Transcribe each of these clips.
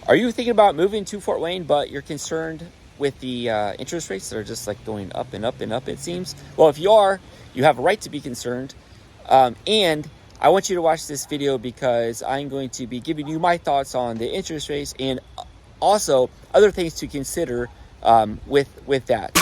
Are you thinking about moving to Fort Wayne, but you're concerned with the interest rates that are just like going up and up and up, it seems? Well, if you are, you have a right to be concerned. And I want you to watch this video because I'm going to be giving you my thoughts on the interest rates and also other things to consider with that.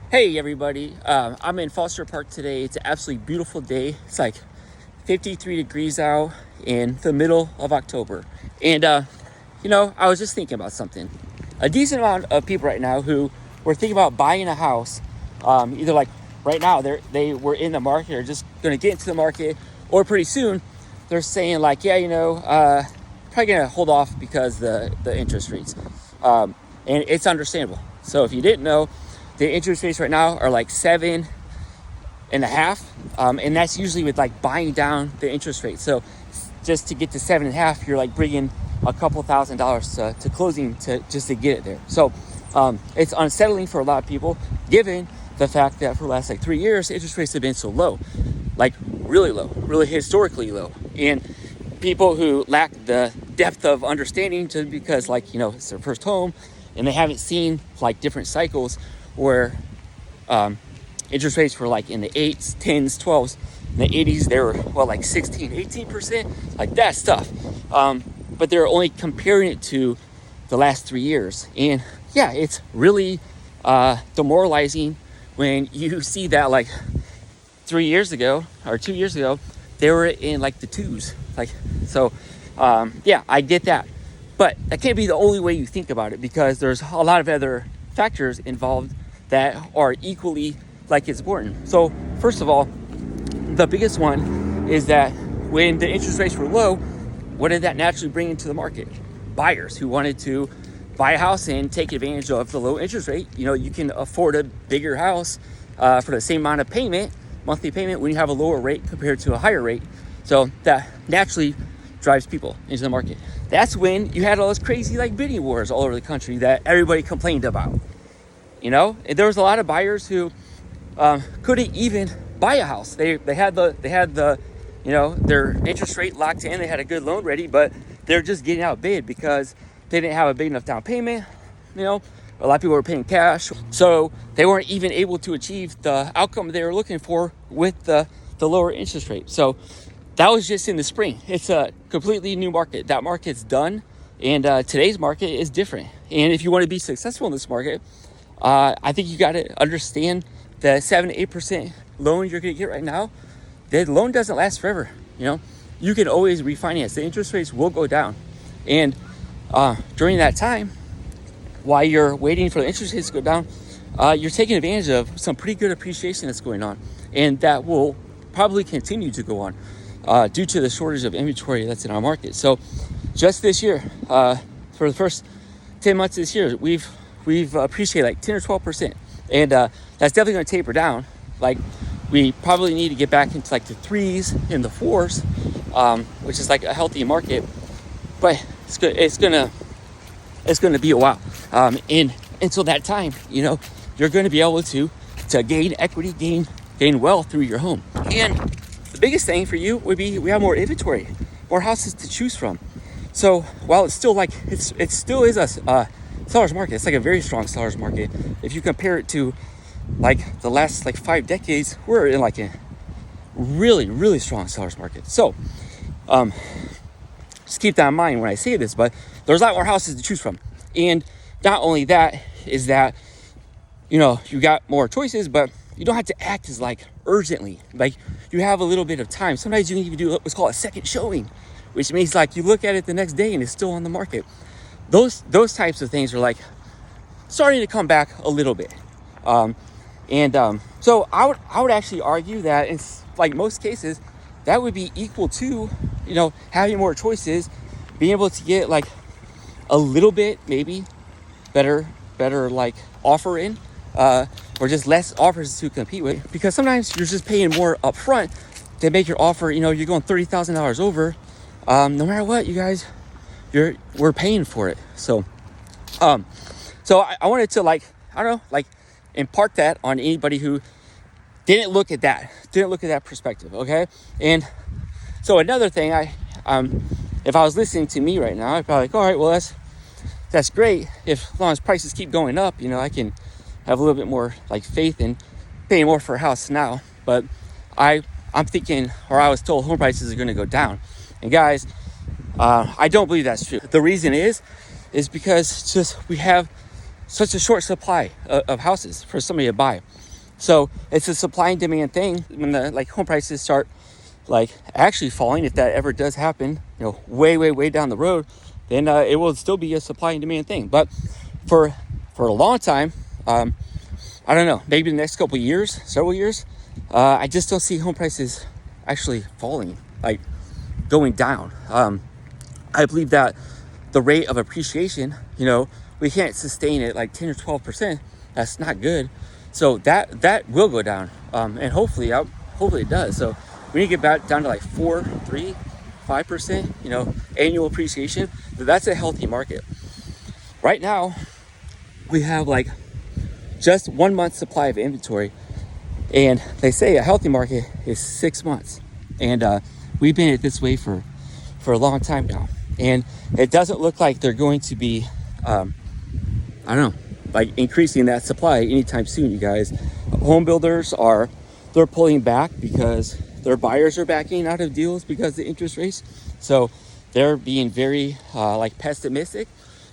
Hey everybody, I'm in Foster Park today. It's an absolutely beautiful day. It's like 53 degrees out in the middle of October. And, you know, I was just thinking about something. A decent amount of people right now who were thinking about buying a house, either like right now they were in the market or just going to get into the market, or pretty soon they're saying like, yeah, you know, probably going to hold off because the interest rates. And it's understandable. So if you didn't know, the interest rates right now are like 7.5, and that's usually with like buying down the interest rate. So just to get to 7.5, you're like bringing a couple $1,000s to closing just to get it there. So it's unsettling for a lot of people, given the fact that for the last like 3 years, interest rates have been so low, like really low, really historically low. And people who lack the depth of understanding, just because like, you know, it's their first home and they haven't seen like different cycles where interest rates were like in the 8s, 10s, 12s. In the 80s, they were, well, like 16, 18%, like that stuff. But they're only comparing it to the last 3 years. And yeah, it's really demoralizing when you see that like 3 years ago or 2 years ago, they were in like the 2s. Like, so yeah, I get that. But that can't be the only way you think about it, because there's a lot of other factors involved that are equally like as important. So first of all, the biggest one is that when the interest rates were low, what did that naturally bring into the market? Buyers who wanted to buy a house and take advantage of the low interest rate. You know, you can afford a bigger house for the same amount of payment, monthly payment, when you have a lower rate compared to a higher rate. So that naturally drives people into the market. That's when you had all those crazy like bidding wars all over the country that everybody complained about. You know, and there was a lot of buyers who couldn't even buy a house. They had the you know, their interest rate locked in. They had a good loan ready, but they're just getting outbid because they didn't have a big enough down payment. You know, a lot of people were paying cash, so they weren't even able to achieve the outcome they were looking for with the lower interest rate. So that was just in the spring. It's a completely new market. That market's done, and today's market is different. And if you want to be successful in this market, I think you got to understand the 7 to 8% loan you're going to get right now. The loan doesn't last forever. You know, you can always refinance. The interest rates will go down, and during that time, while you're waiting for the interest rates to go down, you're taking advantage of some pretty good appreciation that's going on, and that will probably continue to go on due to the shortage of inventory that's in our market. So, just this year, for the first 10 months this year, we've appreciated like 10 or 12%, and that's definitely going to taper down. Like, we probably need to get back into like the 3s and the 4s, which is like a healthy market, but it's gonna be a while. And until that time, you know, you're going to be able to gain equity, gain wealth through your home. And the biggest thing for you would be we have more inventory, more houses to choose from. So while it's still like it still is a seller's market, it's like a very strong seller's market. If you compare it to like the last like 5 decades, we're in like a really, really strong seller's market. So just keep that in mind when I say this, but there's a lot more houses to choose from. And not only that is that, you know, you got more choices, but you don't have to act as like urgently. Like, you have a little bit of time. Sometimes you can even do what's called a second showing, which means like you look at it the next day and it's still on the market. Those types of things are like starting to come back a little bit. So I would actually argue that in like most cases, that would be equal to, you know, having more choices, being able to get like a little bit maybe better like offer in, or just less offers to compete with, because sometimes you're just paying more upfront to make your offer. You know, you're going $30,000 over, no matter what, you guys, we're paying for it. So So I wanted to I don't know, impart that on anybody who didn't look at that perspective. Okay. And so another thing, if I was listening to me right now, I'd probably all right, well, that's great. As long as prices keep going up, I can have a little bit more faith in paying more for a house now. But I'm thinking, or I was told, home prices are going to go down. And guys, I don't believe that's true. The reason is because we have such a short supply of houses for somebody to buy. So it's a supply and demand thing. When the home prices start actually falling, if that ever does happen, way down the road, then it will still be a supply and demand thing. But for a long time, I don't know, maybe the next several years, I just don't see home prices actually falling, going down. I believe that the rate of appreciation, we can't sustain it 10 or 12%. That's not good. So that will go down, and hopefully it does. So we need to get back down to 4, 3, 5%, annual appreciation. That's a healthy market. Right now, we have just 1 month supply of inventory, and they say a healthy market is 6 months. And we've been at this way for a long time now, and it doesn't look like they're going to be, increasing that supply anytime soon, you guys. Home builders they're pulling back because their buyers are backing out of deals because of the interest rates. So they're being very pessimistic.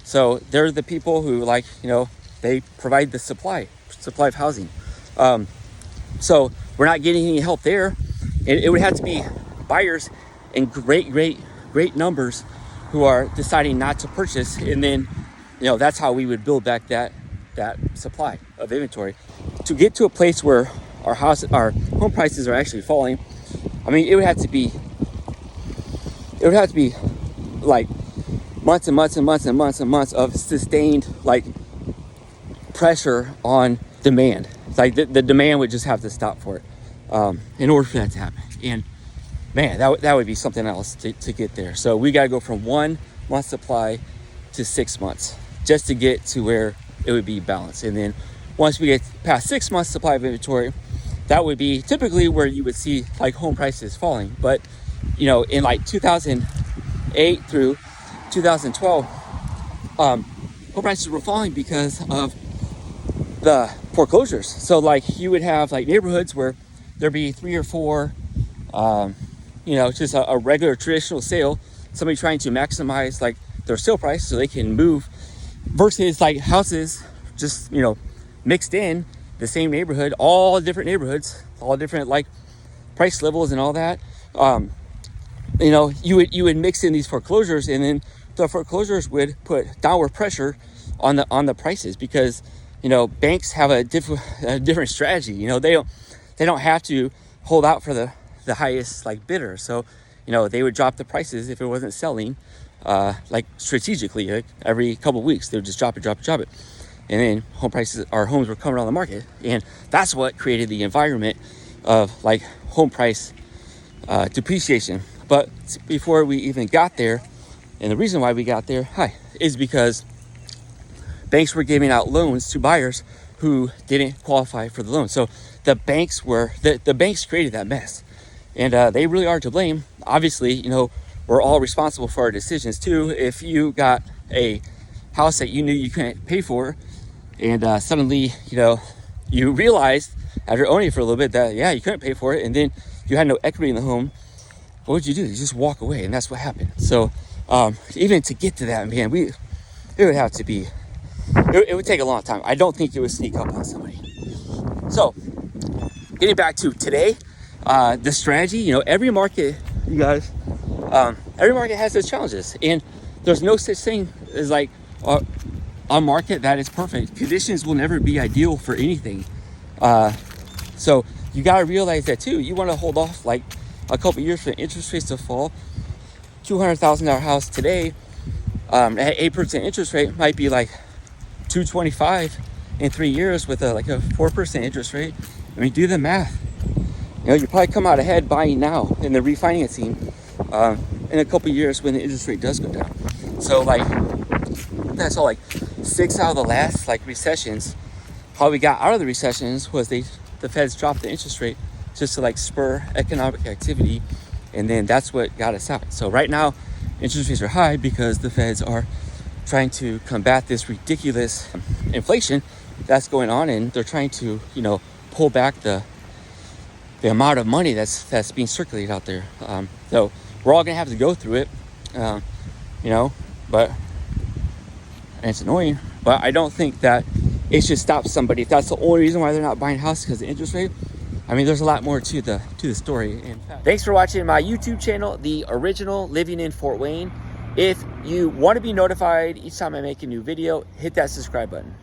So they're the people who they provide the supply of housing. So we're not getting any help there. It would have to be buyers in great numbers who are deciding not to purchase, and then that's how we would build back that supply of inventory to get to a place where our home prices are actually falling. I mean, it would have to be months and months and months and months and months of sustained pressure on demand. The demand would just have to stop for it in order for that to happen. And man, that would be something else to get there. So we got to go from 1 month supply to 6 months just to get to where it would be balanced. And then once we get past 6 months supply of inventory, that would be typically where you would see home prices falling. But in 2008 through 2012, home prices were falling because of the foreclosures. So you would have neighborhoods where there'd be 3 or 4 just a regular traditional sale, somebody trying to maximize their sale price so they can move, versus houses just mixed in the same neighborhood, all different neighborhoods, all different price levels and all that. You would mix in these foreclosures, and then the foreclosures would put downward pressure on the prices, because banks have a different strategy. They don't have to hold out for the highest bidder. So they would drop the prices if it wasn't selling strategically. Every couple of weeks they would just drop it, and then homes were coming on the market. And that's what created the environment of home price depreciation. But before we even got there, and the reason why we got there is because banks were giving out loans to buyers who didn't qualify for the loan. So the banks created that mess, and they really are to blame. Obviously, we're all responsible for our decisions too. If you got a house that you knew you couldn't pay for, and suddenly you realized after owning it for a little bit that you couldn't pay for it, and then you had no equity in the home, what would you do? You just walk away, and that's what happened. So even to get to that, man, it would have to be, it would take a long time. I don't think it would sneak up on somebody. So getting back to today, the strategy, every market, you guys, every market has its challenges, and there's no such thing as a market that is perfect. Conditions will never be ideal for anything. So you got to realize that too. You want to hold off a couple years for interest rates to fall. $200,000 house today at 8% interest rate might be $225 in 3 years with a 4% interest rate. I mean, do the math. You probably come out ahead buying now in the refinancing in a couple years when the interest rate does go down. So that's all 6 out of the last like recessions, how we got out of the recessions was the Feds dropped the interest rate just to like spur economic activity, and then that's what got us out. So right now, interest rates are high because the Feds are trying to combat this ridiculous inflation that's going on, and they're trying to, you know, pull back the amount of money that's being circulated out there. So we're all gonna have to go through it, you know, but and it's annoying. But I don't think that it should stop somebody if that's the only reason why they're not buying a house, because the interest rate. I mean, there's a lot more to the story. And thanks for watching my YouTube channel, The Original Living in Fort Wayne. If you want to be notified each time I make a new video, hit that subscribe button.